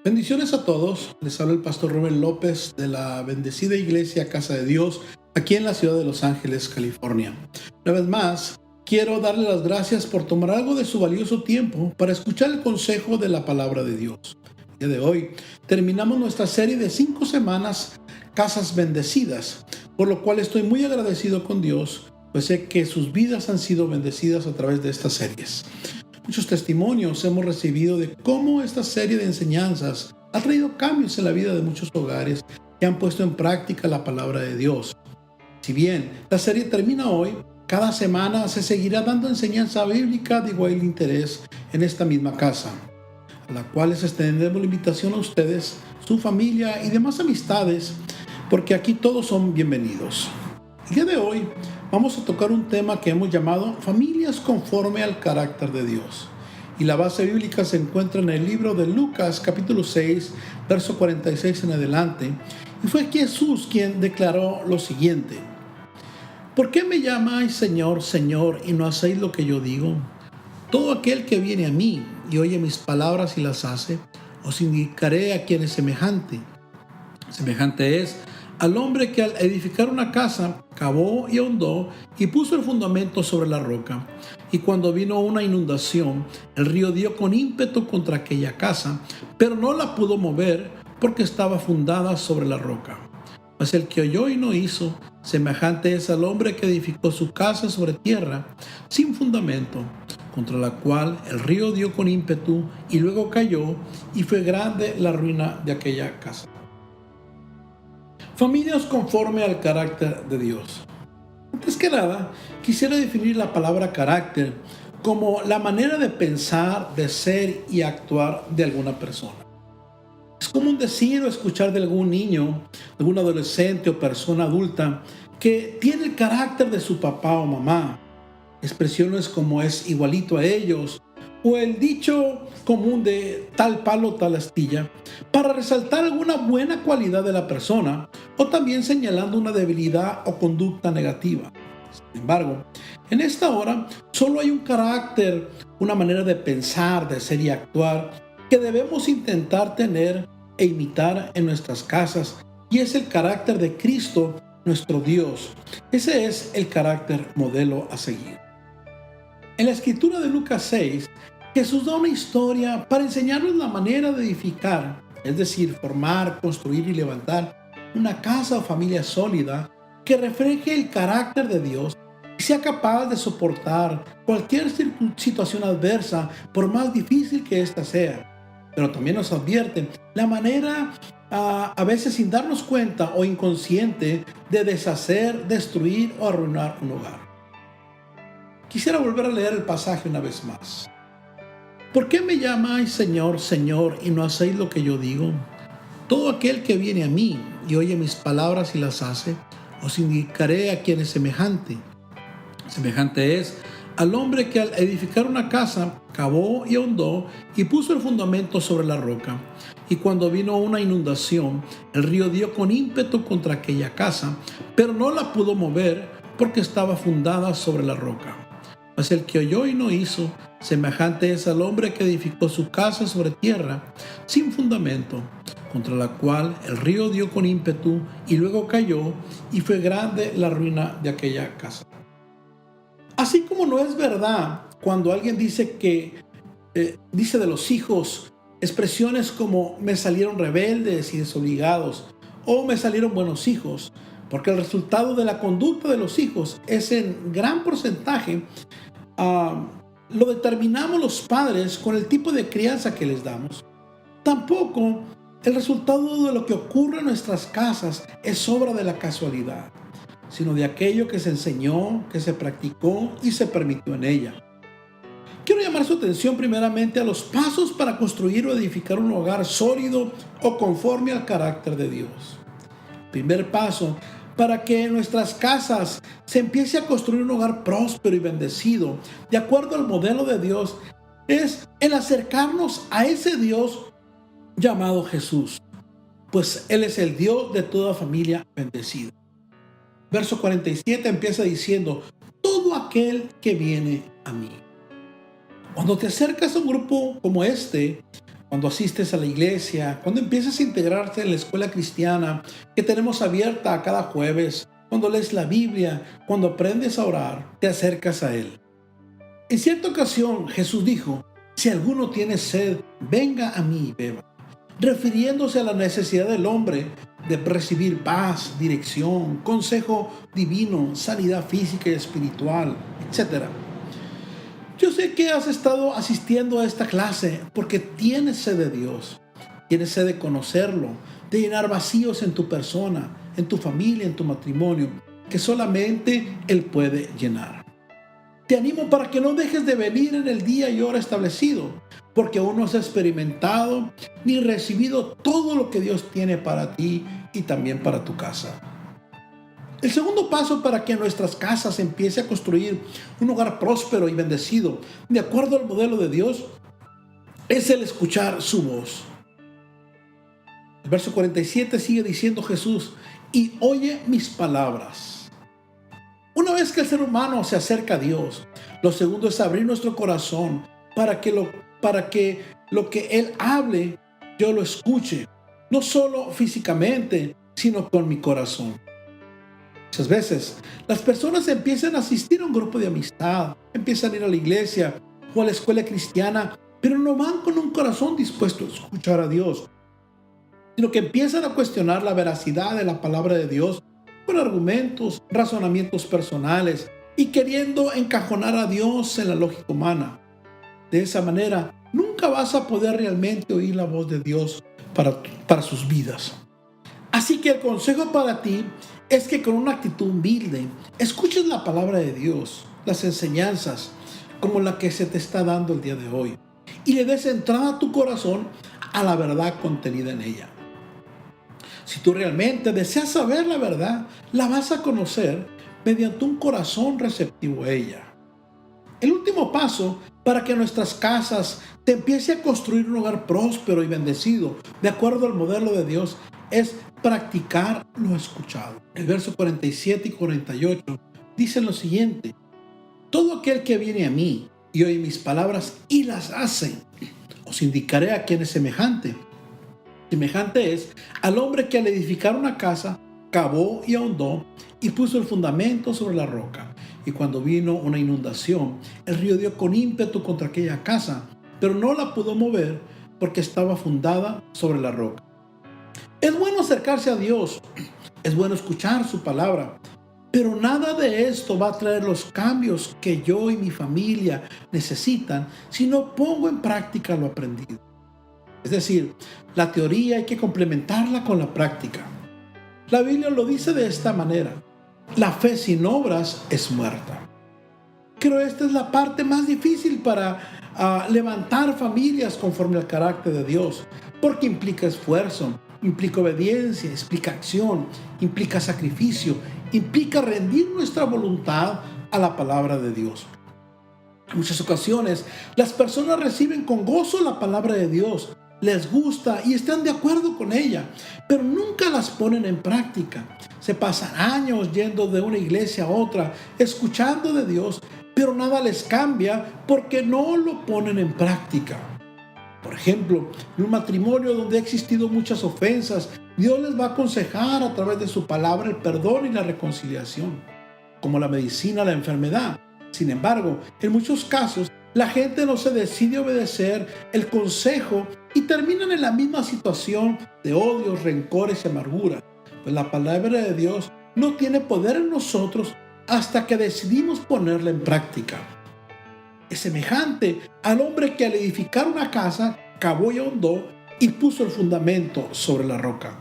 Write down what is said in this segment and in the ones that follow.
Bendiciones a todos. Les habla el pastor Rubén López de la bendecida iglesia Casa de Dios aquí en la ciudad de Los Ángeles, California. Una vez más, quiero darle las gracias por tomar algo de su valioso tiempo para escuchar el consejo de la palabra de Dios. El día de hoy terminamos nuestra serie de 5 semanas Casas Bendecidas, por lo cual estoy muy agradecido con Dios, pues sé que sus vidas han sido bendecidas a través de estas series. Muchos testimonios hemos recibido de cómo esta serie de enseñanzas ha traído cambios en la vida de muchos hogares que han puesto en práctica la palabra de Dios. Si bien la serie termina hoy, cada semana se seguirá dando enseñanza bíblica de igual interés en esta misma casa, a la cual les extendemos la invitación a ustedes, su familia y demás amistades, porque aquí todos son bienvenidos. El día de hoy vamos a tocar un tema que hemos llamado familias conforme al carácter de Dios. Y la base bíblica se encuentra en el libro de Lucas, capítulo 6, verso 46 en adelante. Y fue Jesús quien declaró lo siguiente: ¿por qué me llamáis Señor, Señor, y no hacéis lo que yo digo? Todo aquel que viene a mí y oye mis palabras y las hace, os indicaré a quién es semejante. Semejante es al hombre que al edificar una casa cavó y ahondó y puso el fundamento sobre la roca. Y cuando vino una inundación, el río dio con ímpetu contra aquella casa, pero no la pudo mover porque estaba fundada sobre la roca. Mas el que oyó y no hizo, semejante es al hombre que edificó su casa sobre tierra sin fundamento, contra la cual el río dio con ímpetu y luego cayó, y fue grande la ruina de aquella casa. Familias conforme al carácter de Dios. Antes que nada, quisiera definir la palabra carácter como la manera de pensar, de ser y actuar de alguna persona. Es común decir o escuchar de algún niño, algún adolescente o persona adulta que tiene el carácter de su papá o mamá. Expresiones como es igualito a ellos, o el dicho común de tal palo, tal astilla, para resaltar alguna buena cualidad de la persona o también señalando una debilidad o conducta negativa. Sin embargo, en esta hora solo hay un carácter, una manera de pensar, de ser y actuar que debemos intentar tener e imitar en nuestras casas, y es el carácter de Cristo, nuestro Dios. Ese es el carácter modelo a seguir. En la escritura de Lucas 6, Jesús da una historia para enseñarnos la manera de edificar, es decir, formar, construir y levantar una casa o familia sólida que refleje el carácter de Dios y sea capaz de soportar cualquier situación adversa, por más difícil que ésta sea. Pero también nos advierte la manera, a veces sin darnos cuenta o inconsciente, de deshacer, destruir o arruinar un hogar. Quisiera volver a leer el pasaje una vez más. ¿Por qué me llamáis Señor, Señor, y no hacéis lo que yo digo? Todo aquel que viene a mí y oye mis palabras y las hace, os indicaré a quién es semejante. Semejante es al hombre que al edificar una casa cavó y ahondó y puso el fundamento sobre la roca. Y cuando vino una inundación, el río dio con ímpetu contra aquella casa, pero no la pudo mover porque estaba fundada sobre la roca. Mas el que oyó y no hizo, semejante es al hombre que edificó su casa sobre tierra sin fundamento, contra la cual el río dio con ímpetu y luego cayó, y fue grande la ruina de aquella casa. Así como no es verdad cuando alguien dice dice de los hijos expresiones como me salieron rebeldes y desobligados, o me salieron buenos hijos, porque el resultado de la conducta de los hijos es en gran porcentaje lo determinamos los padres con el tipo de crianza que les damos. Tampoco el resultado de lo que ocurre en nuestras casas es obra de la casualidad, sino de aquello que se enseñó, que se practicó y se permitió en ella. Quiero llamar su atención primeramente a los pasos para construir o edificar un hogar sólido o conforme al carácter de Dios. Primer paso para que en nuestras casas se empiece a construir un hogar próspero y bendecido, de acuerdo al modelo de Dios, es el acercarnos a ese Dios llamado Jesús, pues Él es el Dios de toda familia bendecida. Verso 47 empieza diciendo: todo aquel que viene a mí. Cuando te acercas a un grupo como este, cuando asistes a la iglesia, cuando empiezas a integrarte en la escuela cristiana que tenemos abierta a cada jueves, cuando lees la Biblia, cuando aprendes a orar, te acercas a Él. En cierta ocasión Jesús dijo: si alguno tiene sed, venga a mí y beba, refiriéndose a la necesidad del hombre de recibir paz, dirección, consejo divino, sanidad física y espiritual, etc. Yo sé que has estado asistiendo a esta clase porque tienes sed de Dios, tienes sed de conocerlo, de llenar vacíos en tu persona, en tu familia, en tu matrimonio, que solamente Él puede llenar. Te animo para que no dejes de venir en el día y hora establecido, porque aún no has experimentado ni recibido todo lo que Dios tiene para ti y también para tu casa. El segundo paso para que nuestras casas empiece a construir un hogar próspero y bendecido, de acuerdo al modelo de Dios, es el escuchar su voz. El verso 47 sigue diciendo Jesús: y oye mis palabras. Una vez que el ser humano se acerca a Dios, lo segundo es abrir nuestro corazón para que lo que Él hable, yo lo escuche, no solo físicamente, sino con mi corazón. Muchas veces las personas empiezan a asistir a un grupo de amistad, empiezan a ir a la iglesia o a la escuela cristiana, pero no van con un corazón dispuesto a escuchar a Dios, sino que empiezan a cuestionar la veracidad de la palabra de Dios con argumentos, razonamientos personales y queriendo encajonar a Dios en la lógica humana. De esa manera, nunca vas a poder realmente oír la voz de Dios para sus vidas. Así que el consejo para ti es que con una actitud humilde escuches la palabra de Dios, las enseñanzas como la que se te está dando el día de hoy, y le des entrada a tu corazón a la verdad contenida en ella. Si tú realmente deseas saber la verdad, la vas a conocer mediante un corazón receptivo a ella. El último paso para que nuestras casas te empiece a construir un hogar próspero y bendecido, de acuerdo al modelo de Dios, es practicar lo escuchado. El verso 47 y 48 dicen lo siguiente: todo aquel que viene a mí y oye mis palabras y las hace, os indicaré a quién es semejante. Semejante es al hombre que al edificar una casa, cavó y ahondó y puso el fundamento sobre la roca. Y cuando vino una inundación, el río dio con ímpetu contra aquella casa, pero no la pudo mover porque estaba fundada sobre la roca. Es bueno acercarse a Dios, es bueno escuchar su palabra, pero nada de esto va a traer los cambios que yo y mi familia necesitan si no pongo en práctica lo aprendido. Es decir, la teoría hay que complementarla con la práctica. La Biblia lo dice de esta manera: la fe sin obras es muerta. Creo que esta es la parte más difícil para levantar familias conforme al carácter de Dios, porque implica esfuerzo, implica obediencia, implica acción, implica sacrificio, implica rendir nuestra voluntad a la palabra de Dios. En muchas ocasiones, las personas reciben con gozo la palabra de Dios, les gusta y están de acuerdo con ella, pero nunca las ponen en práctica. Se pasan años yendo de una iglesia a otra, escuchando de Dios, pero nada les cambia porque no lo ponen en práctica. Por ejemplo, en un matrimonio donde ha existido muchas ofensas, Dios les va a aconsejar a través de su palabra el perdón y la reconciliación, como la medicina a la enfermedad. Sin embargo, en muchos casos, la gente no se decide obedecer el consejo y terminan en la misma situación de odios, rencores y amargura. Pues la palabra de Dios no tiene poder en nosotros hasta que decidimos ponerla en práctica. Es semejante al hombre que al edificar una casa cavó y ahondó y puso el fundamento sobre la roca.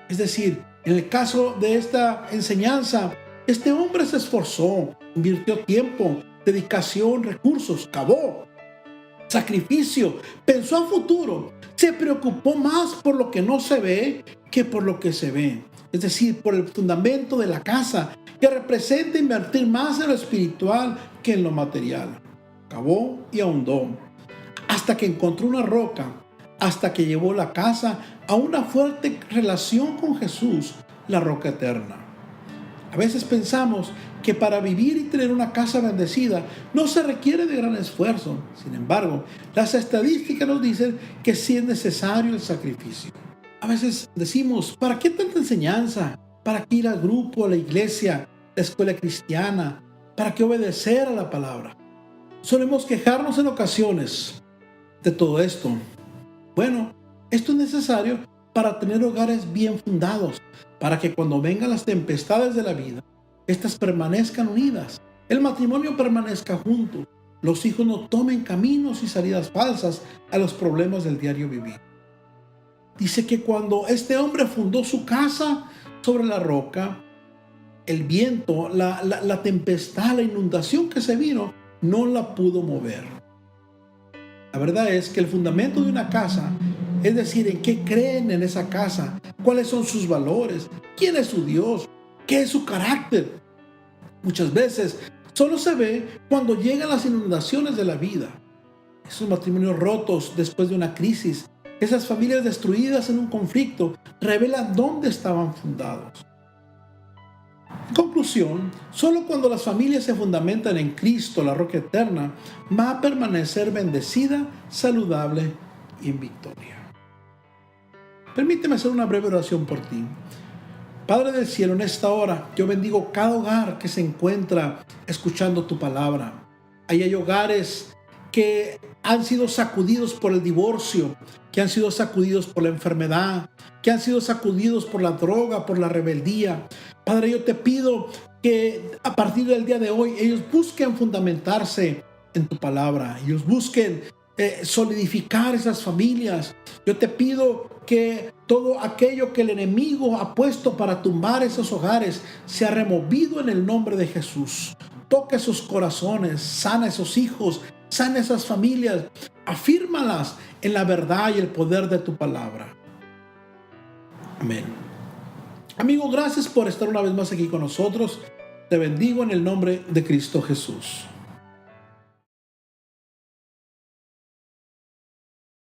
Es decir, en el caso de esta enseñanza, este hombre se esforzó, invirtió tiempo, dedicación, recursos, cavó, sacrificio, pensó a futuro, se preocupó más por lo que no se ve que por lo que se ve. Es decir, por el fundamento de la casa, que representa invertir más en lo espiritual que en lo material. Cavó y ahondó, hasta que encontró una roca, hasta que llevó la casa a una fuerte relación con Jesús, la roca eterna. A veces pensamos que para vivir y tener una casa bendecida no se requiere de gran esfuerzo. Sin embargo, las estadísticas nos dicen que sí es necesario el sacrificio. A veces decimos, ¿para qué tanta enseñanza? ¿Para qué ir al grupo, a la iglesia, la escuela cristiana? ¿Para qué obedecer a la palabra? Solemos quejarnos en ocasiones de todo esto. Bueno, esto es necesario para tener hogares bien fundados, para que cuando vengan las tempestades de la vida, éstas permanezcan unidas, el matrimonio permanezca junto, los hijos no tomen caminos y salidas falsas a los problemas del diario vivir. Dice que cuando este hombre fundó su casa sobre la roca, el viento, la tempestad, la inundación que se vino, no la pudo mover. La verdad es que el fundamento de una casa, es decir, en qué creen en esa casa, cuáles son sus valores, quién es su Dios, qué es su carácter. Muchas veces solo se ve cuando llegan las inundaciones de la vida. Esos matrimonios rotos después de una crisis, esas familias destruidas en un conflicto, revelan dónde estaban fundados. En conclusión, solo cuando las familias se fundamentan en Cristo, la roca eterna, va a permanecer bendecida, saludable y en victoria. Permíteme hacer una breve oración por ti. Padre del cielo, en esta hora yo bendigo cada hogar que se encuentra escuchando tu palabra. Ahí hay hogares que han sido sacudidos por el divorcio, que han sido sacudidos por la enfermedad, que han sido sacudidos por la droga, por la rebeldía. Padre, yo te pido que a partir del día de hoy ellos busquen fundamentarse en tu palabra, ellos busquen solidificar esas familias. Yo te pido que todo aquello que el enemigo ha puesto para tumbar esos hogares sea removido en el nombre de Jesús. Toca esos corazones, sana esos hijos, sana esas familias, afírmalas en la verdad y el poder de tu palabra. Amén. Amigo, gracias por estar una vez más aquí con nosotros. Te bendigo en el nombre de Cristo Jesús.